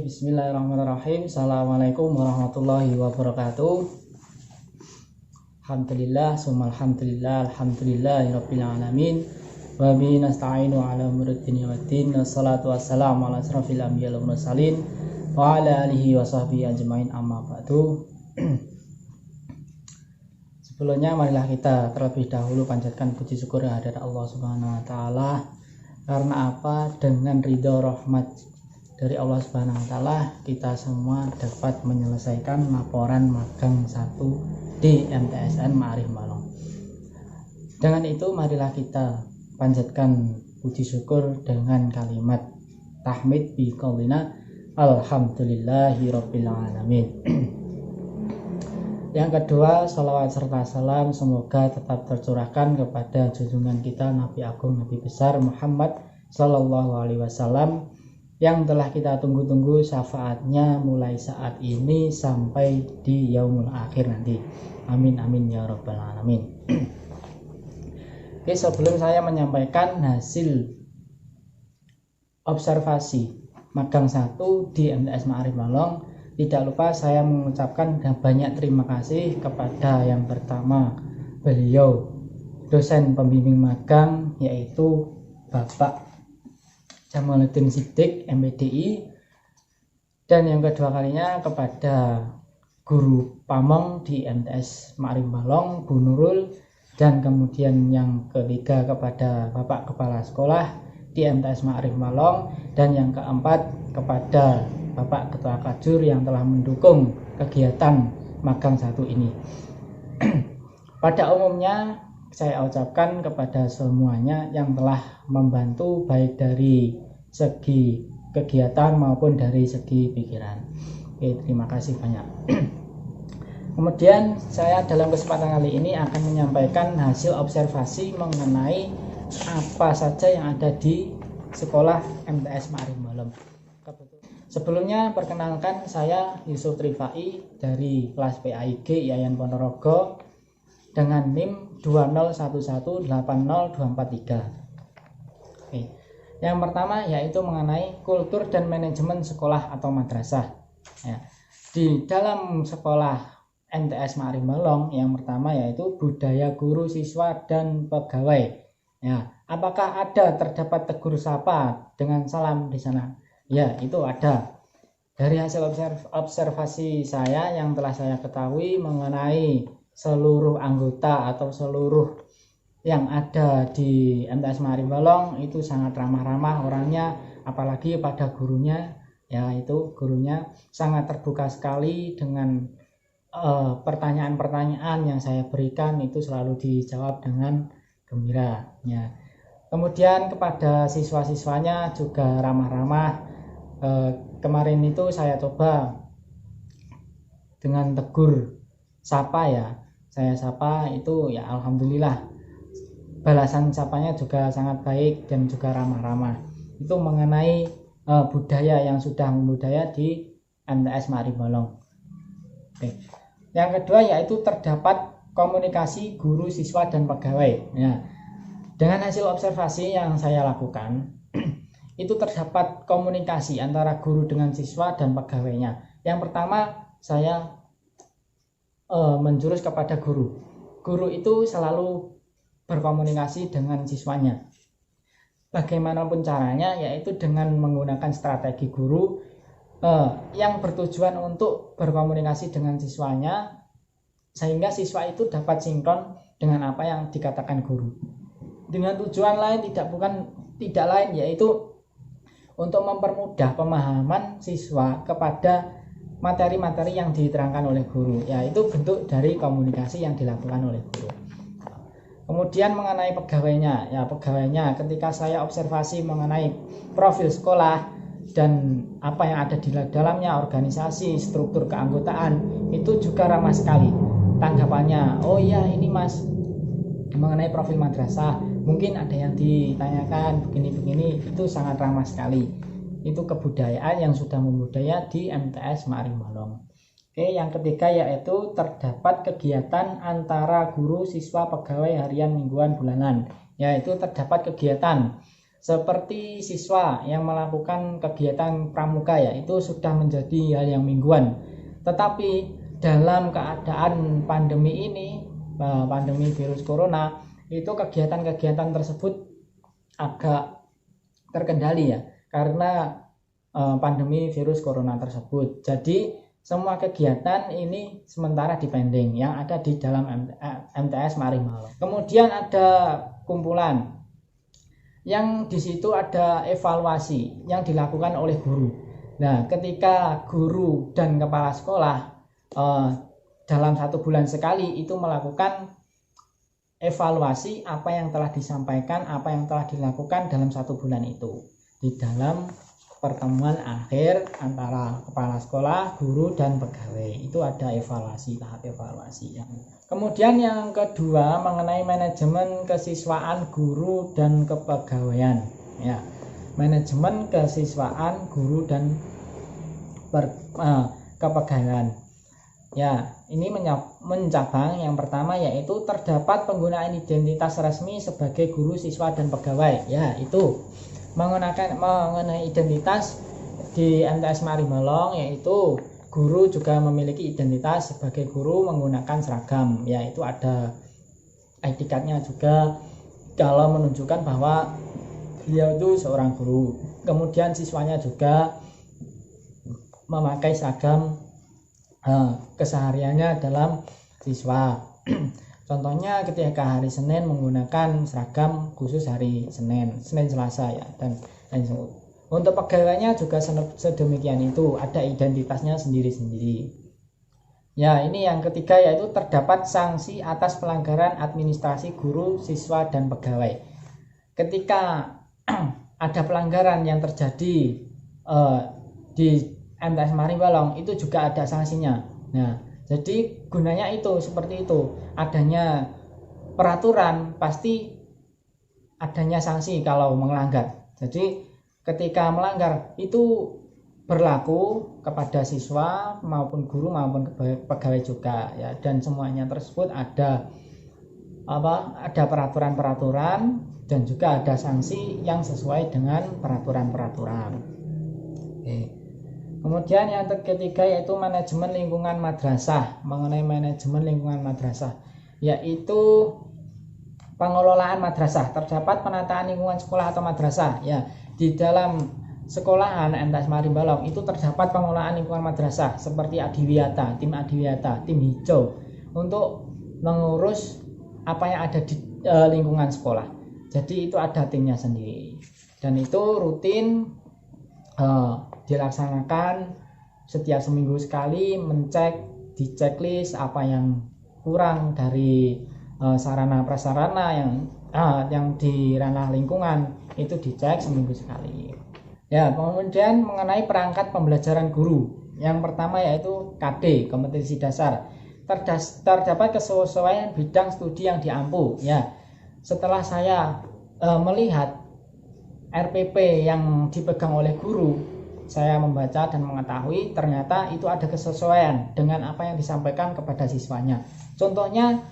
Bismillahirrahmanirrahim. Assalamualaikum warahmatullahi wabarakatuh. Alhamdulillah, alhamdulillah, alhamdulillahirabbil alamin. Wa bihi nasta'inu ala umuri dunya waddin. Wassalatu wassalamu ala asrofil anbiya'i wal mursalin wa ala alihi wa sahbihi ajmain, amma ba'du. Sebelumnya marilah kita terlebih dahulu panjatkan puji syukur kehadirat Allah Subhanahu wa taala. Karena apa? Dengan ridho rahmat dari Allah Subhanahu wa taala kita semua dapat menyelesaikan laporan magang 1 di MTSN Ma'arif Malang. Dengan itu marilah kita panjatkan puji syukur dengan kalimat tahmid bi qaulina alhamdulillahirabbil alamin. Yang kedua, salawat serta salam semoga tetap tercurahkan kepada junjungan kita Nabi Agung Nabi besar Muhammad sallallahu alaihi wasallam yang telah kita tunggu-tunggu syafaatnya mulai saat ini sampai di yaumul akhir nanti. Amin amin ya rabbal alamin. Oke, sebelum saya menyampaikan hasil observasi magang 1 di MTS Ma'arif Malang, tidak lupa saya mengucapkan banyak terima kasih kepada yang pertama beliau dosen pembimbing magang yaitu Bapak Jamaluddin Siddiq MPDI, dan yang kedua kalinya kepada guru pamong di MTS Ma'arif Malang Bu Nurul, dan kemudian yang ketiga kepada Bapak Kepala Sekolah di MTS Ma'arif Malang, dan yang keempat kepada Bapak Ketua Kajur yang telah mendukung kegiatan magang 1 ini. Pada umumnya saya ucapkan kepada semuanya yang telah membantu baik dari segi kegiatan maupun dari segi pikiran. Oke, terima kasih banyak. Kemudian saya dalam kesempatan kali ini akan menyampaikan hasil observasi mengenai apa saja yang ada di sekolah MTS Ma'arif Malang. Sebelumnya perkenalkan, saya Yusuf Trifai dari kelas PAIG Yayan Ponorogo dengan NIM 201180243. Oke. Yang pertama yaitu mengenai kultur dan manajemen sekolah atau madrasah. Ya. Di dalam sekolah MTS Ma'arif Malang yang pertama yaitu budaya guru, siswa dan pegawai. Ya, apakah terdapat tegur sapa dengan salam di sana? Ya, itu ada. Dari hasil observasi saya yang telah saya ketahui mengenai seluruh anggota atau seluruh yang ada di MTS Ma'arif Malang itu sangat ramah-ramah orangnya, apalagi pada gurunya, ya itu gurunya sangat terbuka sekali dengan pertanyaan-pertanyaan yang saya berikan itu selalu dijawab dengan gembira. Ya. Kemudian kepada siswa-siswanya juga ramah-ramah. Kemarin itu saya coba dengan tegur sapa, ya saya sapa itu ya alhamdulillah balasan sapanya juga sangat baik dan juga ramah-ramah. Itu mengenai budaya yang sudah membudaya di MTS Ma'arif Malang. Oke. Yang kedua yaitu terdapat komunikasi guru, siswa dan pegawai. Ya. Dengan hasil observasi yang saya lakukan itu terdapat komunikasi antara guru dengan siswa dan pegawainya. Yang pertama saya menjurus kepada guru. Guru itu selalu berkomunikasi dengan siswanya. Bagaimanapun caranya, yaitu dengan menggunakan strategi guru yang bertujuan untuk berkomunikasi dengan siswanya, sehingga siswa itu dapat sinkron dengan apa yang dikatakan guru. Dengan tujuan lain tidak lain yaitu untuk mempermudah pemahaman siswa kepada materi-materi yang diterangkan oleh guru. Ya, itu bentuk dari komunikasi yang dilakukan oleh guru. Kemudian mengenai pegawainya, ya pegawainya ketika saya observasi mengenai profil sekolah dan apa yang ada di dalamnya, organisasi, struktur keanggotaan, itu juga ramah sekali tanggapannya. Oh iya ini mas, mengenai profil madrasah mungkin ada yang ditanyakan begini-begini, itu sangat ramah sekali. Itu kebudayaan yang sudah membudaya di MTS Ma'arif Malang. Oke, yang ketiga yaitu terdapat kegiatan antara guru, siswa, pegawai harian, mingguan, bulanan. Yaitu terdapat kegiatan Seperti siswa yang melakukan kegiatan pramuka ya, itu sudah menjadi hal yang mingguan. Tetapi dalam keadaan pandemi ini, pandemi virus corona, itu kegiatan-kegiatan tersebut agak terkendali ya, karena pandemi virus corona tersebut. Jadi semua kegiatan ini sementara dipending yang ada di dalam MTS Marimalo. Kemudian ada kumpulan yang di situ ada evaluasi yang dilakukan oleh guru. Nah, ketika guru dan kepala sekolah dalam 1 bulan sekali itu melakukan evaluasi apa yang telah disampaikan, apa yang telah dilakukan dalam 1 bulan itu di dalam pertemuan akhir antara kepala sekolah, guru, dan pegawai. Itu ada evaluasi, tahap evaluasi. Kemudian yang kedua mengenai manajemen kesiswaan guru dan kepegawaian. Ya, manajemen kesiswaan guru dan kepegawaian. Ya, ini mencabang yang pertama yaitu terdapat penggunaan identitas resmi sebagai guru, siswa, dan pegawai. Ya, itu mengenai identitas di MTS Marimalong, yaitu guru juga memiliki identitas sebagai guru menggunakan seragam, yaitu ada ID card-nya juga kalau menunjukkan bahwa dia itu seorang guru. Kemudian siswanya juga memakai seragam kesehariannya dalam siswa. Contohnya ketika hari Senin menggunakan seragam khusus hari Senin, Selasa ya, dan lain sebagainya. Untuk pegawainya juga sedemikian, itu ada identitasnya sendiri-sendiri. Ya, ini yang ketiga yaitu terdapat sanksi atas pelanggaran administrasi guru, siswa, dan pegawai. Ketika ada pelanggaran yang terjadi di MTS Maribalong itu juga ada sanksinya. Nah, jadi gunanya itu seperti itu, adanya peraturan pasti adanya sanksi kalau melanggar. Jadi ketika melanggar itu berlaku kepada siswa maupun guru maupun pegawai juga ya, dan semuanya tersebut ada peraturan-peraturan dan juga ada sanksi yang sesuai dengan peraturan-peraturan. Oke. Kemudian yang ketiga yaitu manajemen lingkungan madrasah. Mengenai manajemen lingkungan madrasah yaitu pengelolaan madrasah. Terdapat penataan lingkungan sekolah atau madrasah ya. Di dalam sekolahan MTS Marimbalong itu terdapat pengelolaan lingkungan madrasah seperti adiwiyata, tim hijau untuk mengurus apa yang ada di lingkungan sekolah. Jadi itu ada timnya sendiri dan itu rutin dilaksanakan setiap seminggu sekali, di checklist apa yang kurang dari sarana prasarana yang di ranah lingkungan itu dicek seminggu sekali. Ya, kemudian mengenai perangkat pembelajaran guru. Yang pertama yaitu KD, kompetensi dasar. Terdapat kesesuaian bidang studi yang diampu. Ya, setelah saya melihat RPP yang dipegang oleh guru, saya membaca dan mengetahui ternyata itu ada kesesuaian dengan apa yang disampaikan kepada siswanya. Contohnya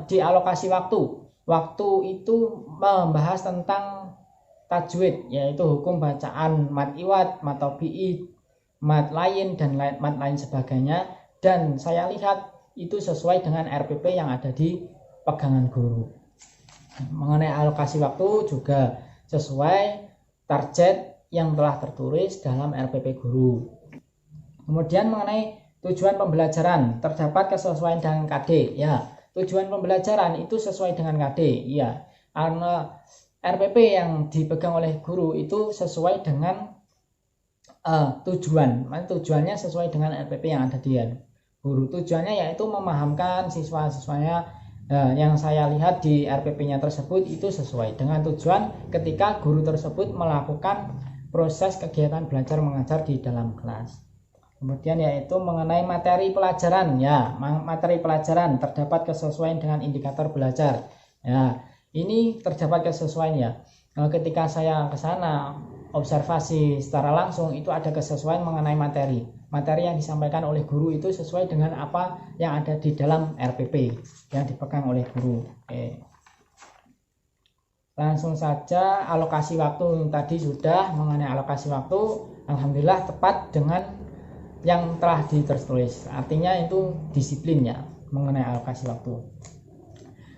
di alokasi waktu itu membahas tentang tajwid, yaitu hukum bacaan, mat iwat, mat tobi'i, mat lain dan mat lain sebagainya, dan saya lihat itu sesuai dengan RPP yang ada di pegangan guru. Mengenai alokasi waktu juga sesuai target yang telah tertulis dalam RPP guru. Kemudian mengenai tujuan pembelajaran, terdapat kesesuaian dengan KD. Ya, tujuan pembelajaran itu sesuai dengan KD. Ya, karena RPP yang dipegang oleh guru itu sesuai dengan tujuan. Tujuannya sesuai dengan RPP yang ada di guru. Tujuannya yaitu memahamkan siswa-siswanya. Yang saya lihat di RPP-nya tersebut itu sesuai dengan tujuan ketika guru tersebut melakukan proses kegiatan belajar mengajar di dalam kelas. Kemudian yaitu mengenai materi pelajaran. Ya, materi pelajaran terdapat kesesuaian dengan indikator belajar. Ya, ini terdapat kesesuaian ya. Ketika saya ke sana observasi secara langsung itu ada kesesuaian mengenai materi. Materi yang disampaikan oleh guru itu sesuai dengan apa yang ada di dalam RPP yang dipegang oleh guru. Oke. langsung saja alokasi waktu tadi sudah mengenai alokasi waktu, alhamdulillah tepat dengan yang telah ditulis. Artinya itu disiplin ya mengenai alokasi waktu.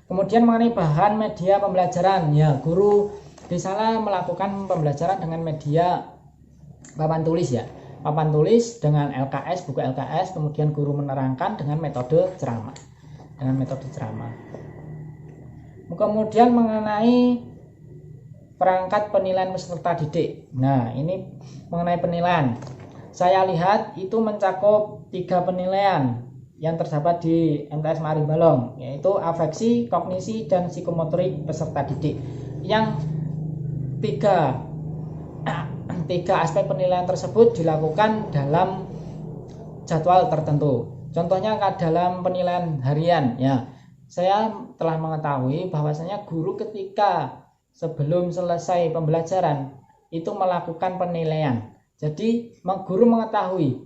Kemudian mengenai bahan media pembelajaran, ya guru di sana melakukan pembelajaran dengan media papan tulis ya. Papan tulis dengan LKS, buku LKS, kemudian guru menerangkan dengan metode ceramah. Kemudian mengenai perangkat penilaian peserta didik. Nah, ini mengenai penilaian. Saya lihat itu mencakup 3 penilaian yang terdapat di MTS Marim Balong, yaitu afeksi, kognisi, dan psikomotorik peserta didik. Yang tiga aspek penilaian tersebut dilakukan dalam jadwal tertentu. Contohnya dalam penilaian harian ya. Saya telah mengetahui bahwasanya guru ketika sebelum selesai pembelajaran itu melakukan penilaian. Jadi guru mengetahui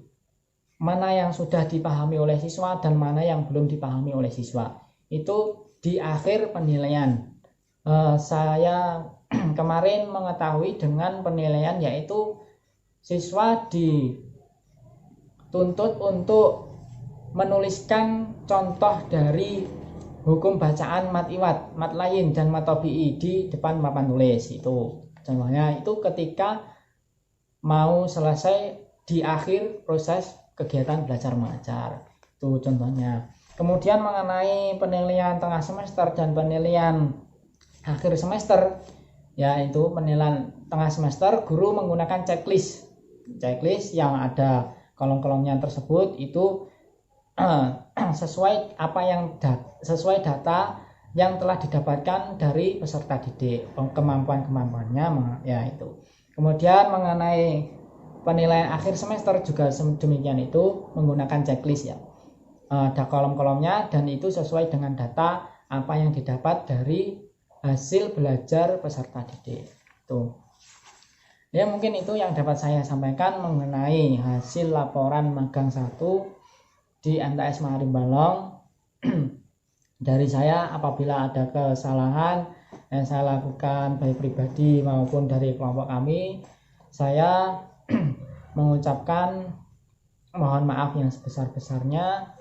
mana yang sudah dipahami oleh siswa dan mana yang belum dipahami oleh siswa. Itu di akhir penilaian. Saya kemarin mengetahui dengan penilaian yaitu siswa dituntut untuk menuliskan contoh dari hukum bacaan mat iwat, mat lain, dan mat tobi'i di depan papan tulis. Itu contohnya, itu ketika mau selesai di akhir proses kegiatan belajar mengajar. Itu contohnya. Kemudian mengenai penilaian tengah semester dan penilaian akhir semester, yaitu penilaian tengah semester guru menggunakan checklist yang ada kolom-kolomnya tersebut itu sesuai data yang telah didapatkan dari peserta didik, kemampuannya ya itu. Kemudian mengenai penilaian akhir semester juga demikian, itu menggunakan checklist ya. Ada kolom-kolomnya dan itu sesuai dengan data apa yang didapat dari hasil belajar peserta didik. Tuh. Ya mungkin itu yang dapat saya sampaikan mengenai hasil laporan magang 1 di MTS Marim Balong. Dari saya, apabila ada kesalahan yang saya lakukan baik pribadi maupun dari kelompok kami, saya mengucapkan mohon maaf yang sebesar-besarnya.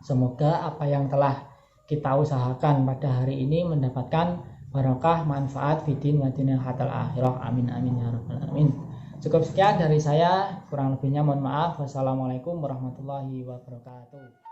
Semoga apa yang telah kita usahakan pada hari ini mendapatkan barokah, manfaat fidin wa dinil hatal akhirah. Amin amin ya rabbal alamin. Cukup sekian dari saya, kurang lebihnya mohon maaf. Wassalamualaikum warahmatullahi wabarakatuh.